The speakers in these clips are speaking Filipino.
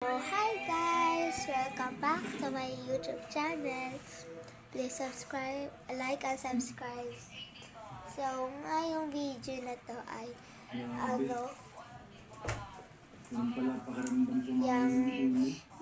So, hi guys! Welcome back to my YouTube channel. Please subscribe, like and subscribe. So, ngayong video na to ay yung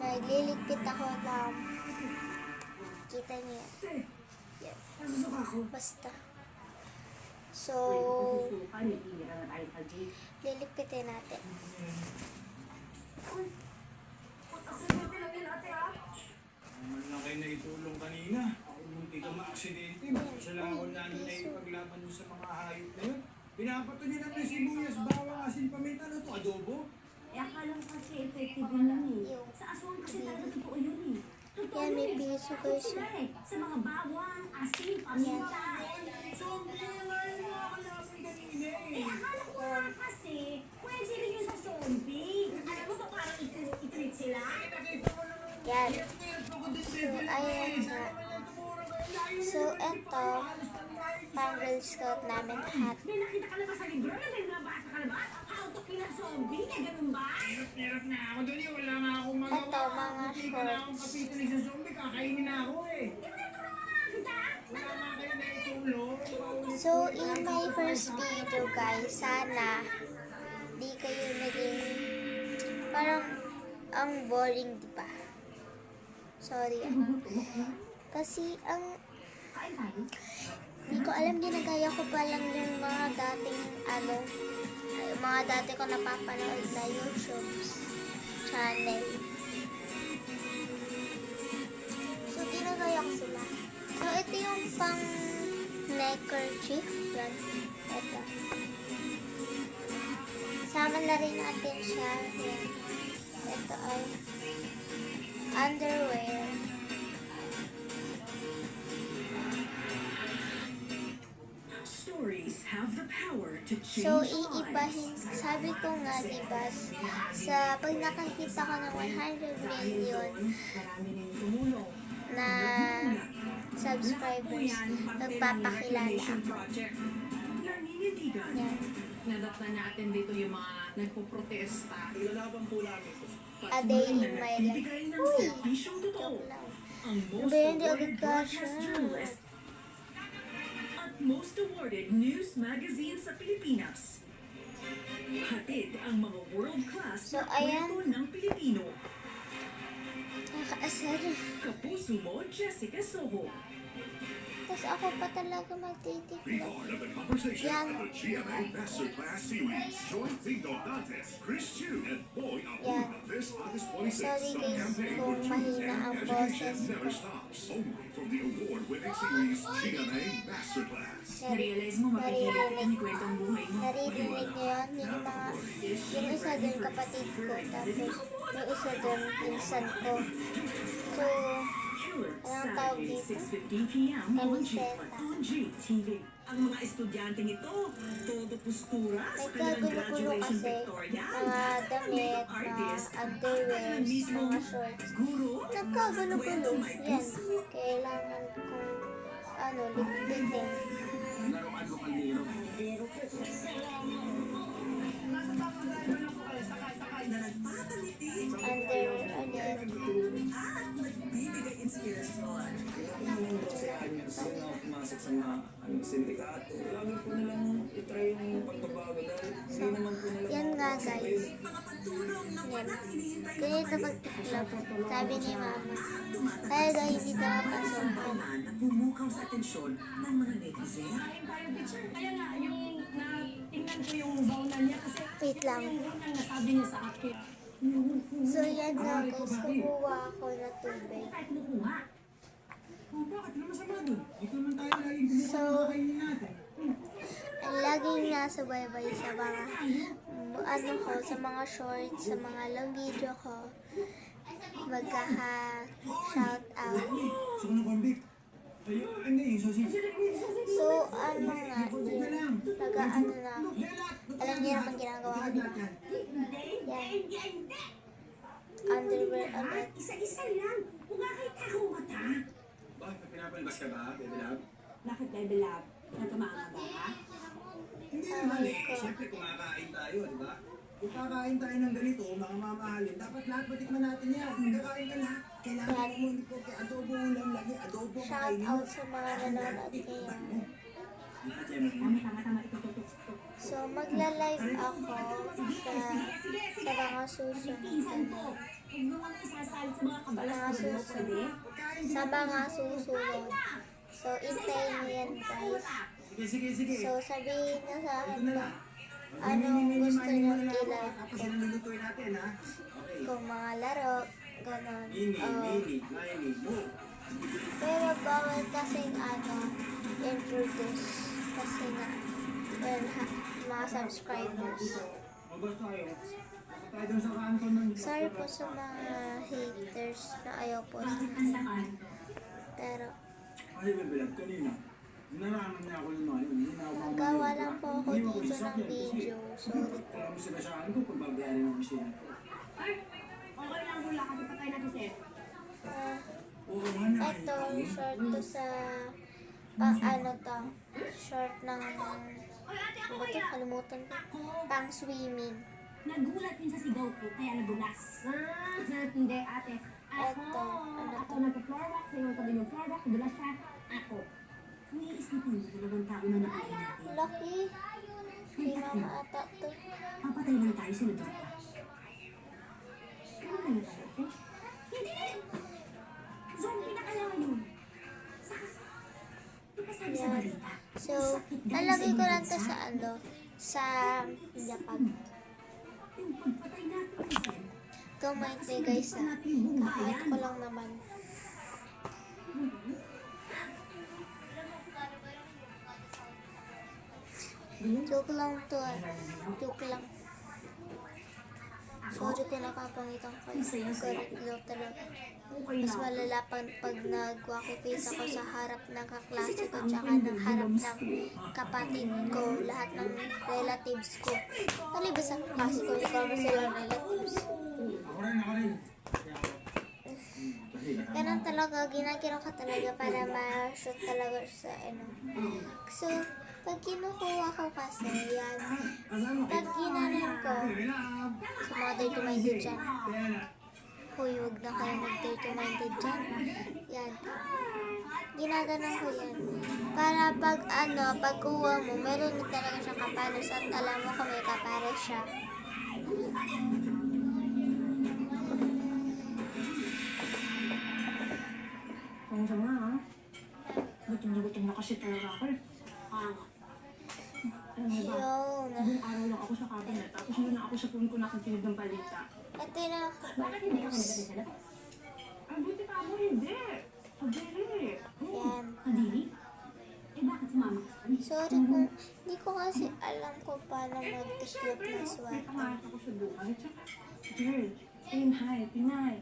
nagliligpit ako ng kita niya. Yes. Basta. So, liligpitin natin. Naman lang kayo na itulong kanina. Ako munti ka ma-aksidente. Isa lang ako lalo na ipaglaban mo sa mga hayop na yun. Pinapato nila ng sibuyas, bawang, asin, paminta. Ano ito? Adobo? Akala ko kasi effective yun lang eh. Sa aswang kasi talaga totoo yun eh. Totoo Yan, may yun. piso kayo siya. Sa mga bawang, asin, paminta. Zombie nga yung mga kalaban kanina eh. Akala ko nga kasi, pwede rin yun sa zombie. Alam mo ba parang itreat sila? Yan. So, ayan nga. So, eto, pang Girl Scout namin hat. May nakita ka na ba sa libro? May nabasa ka na ba? How to kill a zombie? Ganun ba? Hirap na ako doon eh. Wala nga akong magawa. Ito, mga Hindi ko na akong shorts. kapituloy sa zombie. Kakainin na ako eh. Di ba ito na makakita? Wala nga kayo na itulong. So, in my first video guys, sana di kayo naging parang ang boring, di ba? Sorry. Kasi Kain tayo? di ko alam, ginagaya ko pa lang yung mga dating yung mga dati ko napapanood na YouTube channel. So, ginagaya ko sila. So, ito yung pang neckerchief. Yan. Ito. Sama na rin natin siya. Yan. Ito ay underwear. Stories have the power to change So, lives. iibahin, sabi ko nga, diba, sa pag nakakita ko ng 100 million Marami rin tumulong. na subscribers, nagpapakilala ako. Project. Naninindigan. Yan. Nadaktan natin dito yung mga nagpo-protesta. Ilalaban po namin ito. A day in my life. Bibigay ng Uy! serbisyong totoo. Joke lang. Ang Ano most ba yun? Di agad awarded ka broadcast siya. journalist at most awarded news magazine sa Pilipinas. Hatid ang mga world-class So, na ayan. kwento ng Pilipino. Nakaasar. Kapuso mo, Jessica Soho. Tapos ako pa talaga magtitikla. Part of the conversation Yan. of the GMA Masterclass Series. Join Tito Dantes, Chris Chu, and Boy Yan. Abuna this August 26th. Sorry The guys campaign kung for truth mahina and ang education boses never ko. stops. Only from the award-winning series GMA Masterclass. Na-realize mo, mapipilit ka ni kwentong buhay mo. Naririnig niyo yun? Yung isa dun kapatid ko, tapos yung isa dun pinsan ko. So, Killer, anong tawag Saturday, dito? 6:15 p.m. Kamiseta. on GTV. Ang mga estudyante nito, todo postura sa kanilang Nagkagulo-gulo graduation kasi pictorial. mga damit, mga underwears, mga shorts. Guro, Nagkagulo-gulo. Yan. Kailangan kong ligpitin. Underwear ulit. bibigay inspirasyon. Pumasok sa mga sindikato. Lagi po nilang itry yung pagbabago dahil hindi naman po nila Yan nga guys. Yan. Ganito pagtiklop. Sabi ni mama. Kaya daw hindi daw pasukan. Bumukaw sa atensyon ng mga netizen. Kaya nga, yung tingnan ko yung bawna niya kasi Wait lang. yung unang nasabi niya sa akin. So yan nga guys. Kumuha ako ng tubig. Kahit kumuha. Oh, bakit? Ano masama doon? Ito naman tayo laging kumuha So, ng kainin natin. ang laging nasa baybay sa mga sa mga shorts, sa mga long video ko. Magkaka-shout out. Gusto ko ng corned beef. Ayun, hindi. Yung sausage. So, nga, yung nag-ano na ako. Alam niyo naman ginagawa ko, diba? Yan. Underwear ulit. Isa-isa lang. Kung nakita ko mata. Bakit? Pinapalabas ka ba, Baby Love? Bakit level up? Natamaan ka ba? Hindi naman eh. Siyempre kumakain tayo, di ba? Kung kakain tayo ng ganito, mga mamahalin, dapat lahat matikman natin yan. Kakain ka lahat. Kailangan mo hindi po kay adobo ulam lagi, adobo Shout kainin mo. out sa mga nanonood ngayon. Tama, ito. So, magla-live ako sa mga susunod. Huwag mo mga isasalit sa mga kabalas Mga mo, pwede? susunod. Sa mga susunod. So, intayin niyo yan, guys. Sige. So, sabihin niyo sa Ito akin na kung lang. anong gusto niyo Tapos i-live. yan ang lulutuin natin, ha? Okay. Kung mga laro, gano'n. Mini, mo. Pero bawal kasing introduce. Kasi nga, well, mga subscribers. Mabas tayo. Baka tayo dun sa kanto ng... Sorry po sa mga haters na ayaw po sa Bakit akin. saan? Pero, Ay, bibilag kanina. Naraman niya ako yung ano. nagawa lang po ako dito ng video. Sorry po. Kaya mo sila sa ano ko, pagbabayarin ng machine ko. Ay, okay lang wala kasi patay na to, sir. Ah, Oo nga na. ito, short to sa, short ng, ano ba ito? Kalimutan ko. Pang swimming. Nagulat yun sa sigaw ko, kaya nagulas. Hindi, ate. Eto, ano Ako to? nag-floor walk, sa'yo tabi ng floor walk, nagulas siya. Ako. Kung iisipin mo, dalawang tao na nakain natin. Lucky. Hindi na maata to. Papatay lang tayo sa nador pa. Ano na tayo? Hindi! Zombie na kaya yun. Di ba sabi sa Yan. balita? So, lalagay ko lang to sa sa Japan. Yung pagpatay natin kasi, Comment me guys kahit ko lang naman. Joke lang to Joke lang. Sorry kung napapangitan ko. Galit lang talaga. okay Mas na. malala pag nag-wacky face ako sa harap ng kaklase ko tsaka ng harap ng kapatid ko, lahat ng relatives ko. Maliban sa kaklase ko, ikaw na silang relatives. Ako rin. Ganun talaga, ginagano ka talaga para ma-shoot talaga sa So, pag kinukuha ko kasi, yan, pag ginanan ko, sa mga dirty-minded dyan, huy, huwag na kayo mag-dirty-minded dyan. Yan. Ginaganon ko yan. Para pag kuha mo, meron na talaga siyang kapanos at alam mo kung may kapares siya. Ang sama ha? Gutom na kasi talaga ako eh. Alam mo ba? Yun. Buong araw lang ako sa cabinet. Tapos yun na ako sa phone ko nakikinig ng balita. Ito na Bakit hindi ako nagdali sa labas? Ang buti pa mo hindi. Pagdali. yan. Kadili? Eh bakit si mama? Sorry kung hindi ko kasi alam kung paano mag-tiklop ng sweater. Pangarap ako sa buhay. Tsaka, girl, aim high, Pinay.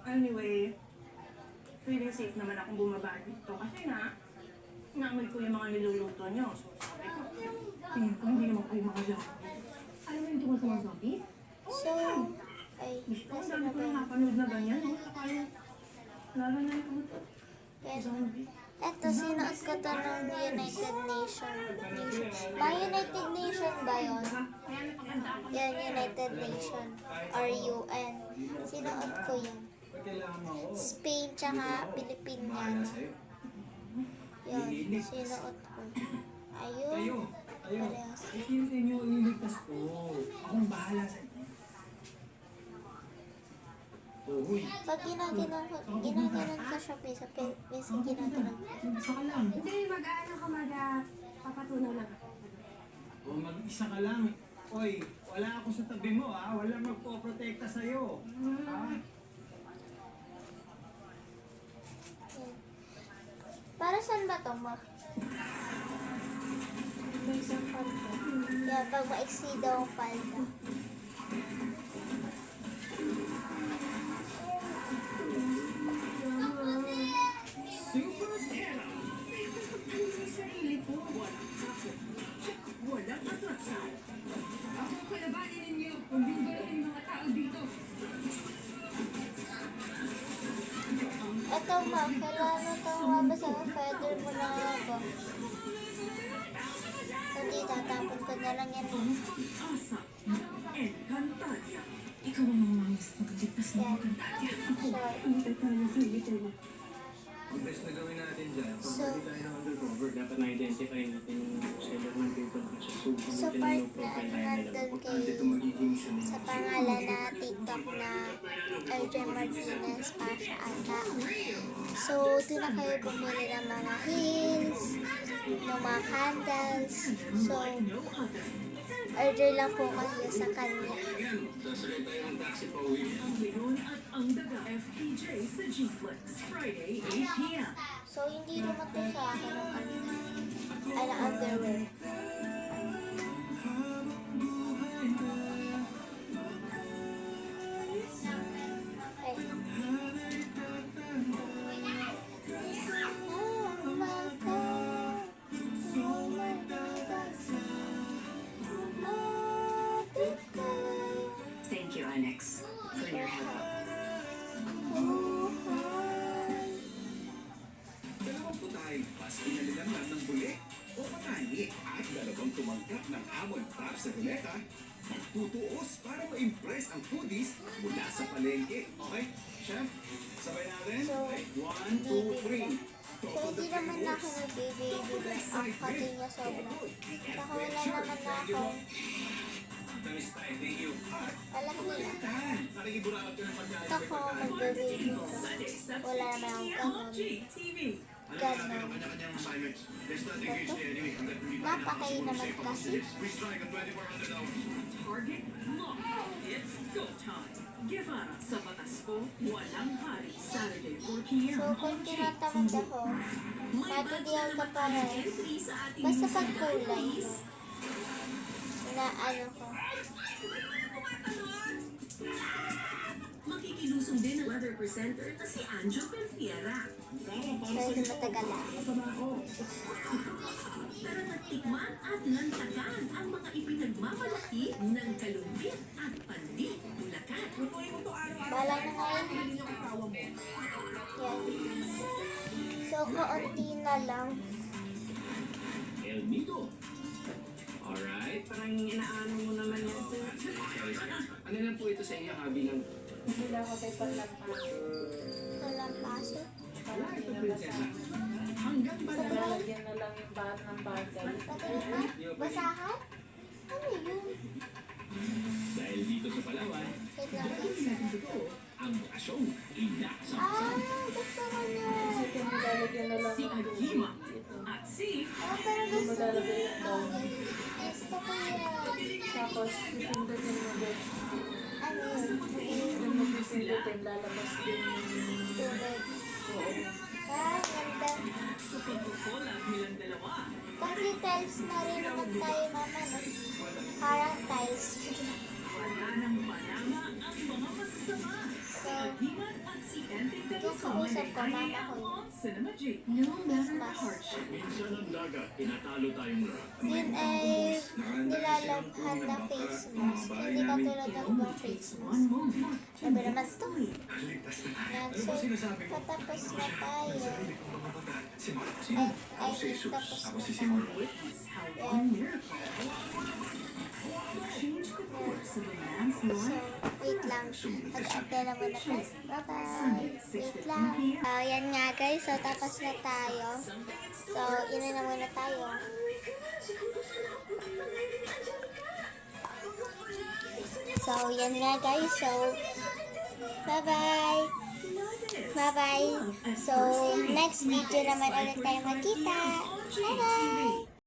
Anyway, feeling safe naman akong bumaba dito. Kasi nga, naamoy ko yung mga niluluto nyo. So sabi ko, tingin ko hindi naman kayo mga zombie. Alam mo yung tungkol sa mga zombie? So, ay, Gusto ko, nasa dami na ko ba yung yun? napanood na ganyan. No? Saka yung, lalo na yung Yan. zombie. Eto, sinuot ko to ng United Nations. United Nation ba yun? Yan, United Nation. Or UN. Sinuot ko yan. Spain tsaka Pilipinas. Yan, sinuot ko. Ayun. Parehas. Ikin sa inyo, iligtas ko. Akong bahala sa inyo. Huy. Pag ginaganon ko siya, minsan ginaganon ko. Isa ka lang. Hindi, mag-ano ka papatunaw lang ako. O mag-isa ka lang. Oy, wala ako sa tabi mo ha. Wala magpoprotekta sa'yo. Ha? Yan. Para saan ba to, ma? May isang palda. Yan, pag maiksi daw ang palda. Super Tera. Sarili ko, walang takot. Walang atrasan. Ako kalabanin ninyo. Kung yung gawin mga tao dito. Ito, ma, kailangan itong mabasa ang feather mo na ba? Hindi, tatapon ko na lang yan. Asa ng Encantadia. Ikaw ang mamangis pagligtas ng Yan. Encantadia. Sure. Ang tayo sa little. Ang best na gawin natin dyan, kung So- pwede tayo ng undercover, dapat na-identify natin yung seller ng paper kasi So, part na nandun importante kay ito magiging siya. sa pangalan na TikTok na RJ Martinez Pasha ata. So, doon na kayo bumili ng mga heels, ng mga candles. So, order lang po kayo sa kanya. Sasakay tayo ng taxi pa uwi. Ang Leon at ang Daga FPJ sa G-Flex. Friday, 8 p.m. So, hindi naman to sa akin ng kanina. Ay, na underwear. Ay. Oh my God. Oh my God. Oh, because. Thank you, Annex, for your help. Oh, hi. Dalawang putahing pas pinalilangan ng buli o patani at dalawang tumangkap ng Amon Top sa ruleta. Magtutuos para ma-impress ang foodies mula sa palengke. Okay, chef, sabay natin. So, 1, 2, 3. So, hindi naman ako nagbibigay. Ang kati niya sobra. Saka wala naman na ako. Tamis tayo, thank you. Alam nila. Tan, nakikiburakot ka ng pagkain. Ako magbibigay ko. Wala naman akong ganun. TV. Ganun. Kanya-kanyang assignments. There's nothing Ito. usually anyway. Hanggat hindi pa Napakay naman kasi. We strike at 2,400 hours. Target locked. It's go time. Guevara sa Batasco, walang hari. Saturday, 4 p.m. So, kung tinatamad ako, matudiyan ka pa rin. Basta pag kulay, na ano ko. Makikilusong din ang weather presenter na si Anjo Belfiera. Pwede matagal lang. Tara natikman at lantagan ang mga ipinagmamalaki ng Kalumbit at Pandi, Bulacan. Bala na ngayon. Yan. So, kaunti na lang. El Nido. Alright. Parang inaano mo naman yan, sir. Ano lang po ito sa inyo, ha, bilang Wala ko tayo paglampaso. Walang paso. wala ito, prinsesa. Hanggang ba Sa kulay. Lalagyan na lang yung bahat ng bagay. Patayin na. Basahan? Ano yun? Dahil dito sa Palawan, Wait lang guys. natin ito ang bakasyong inasam. Ah, gusto ko niya. Ito nilalagyan na lang Si ng Agima ito. at si Ah, pero gusto ko Maglalagay yung down. Gusto ko yan. Tapos, pipindutin mo din. Ano yun? Kung mo pipindutin, lalabas din yung Tulad. Ah, ganda. sa pagkukulat nilang dalawa. Kasi tiles na rin naman tayo mama, no? Parang tiles. Wala nang panama ang mga masasama. Si Agima at si Enting Telecom Kausap ko, mama ko. on Cinema J. No matter the hardship. Minsan ang dagat, tinatalo tayong lahat. Yun ay nilalabhan na face mask. Hindi katulad ng ibang face mask. One moment. Sabi naman to. Ligtas na tayo. Yan, Ano so, ba sinasabi ko? patapos na tayo. Sarili kong mga bata. Simon. Ay, tapos Ako na si tayo. Simon. Witness how one miracle changed the course of a man's So, life. wait lang. Mag-ate na muna guys. Bye-bye. Wait lang. Yan nga guys. So, tapos na tayo. So, ina na muna tayo. So, yan nga guys. So, bye-bye. Bye-bye. So, next video naman ulit tayo magkita. Bye-bye.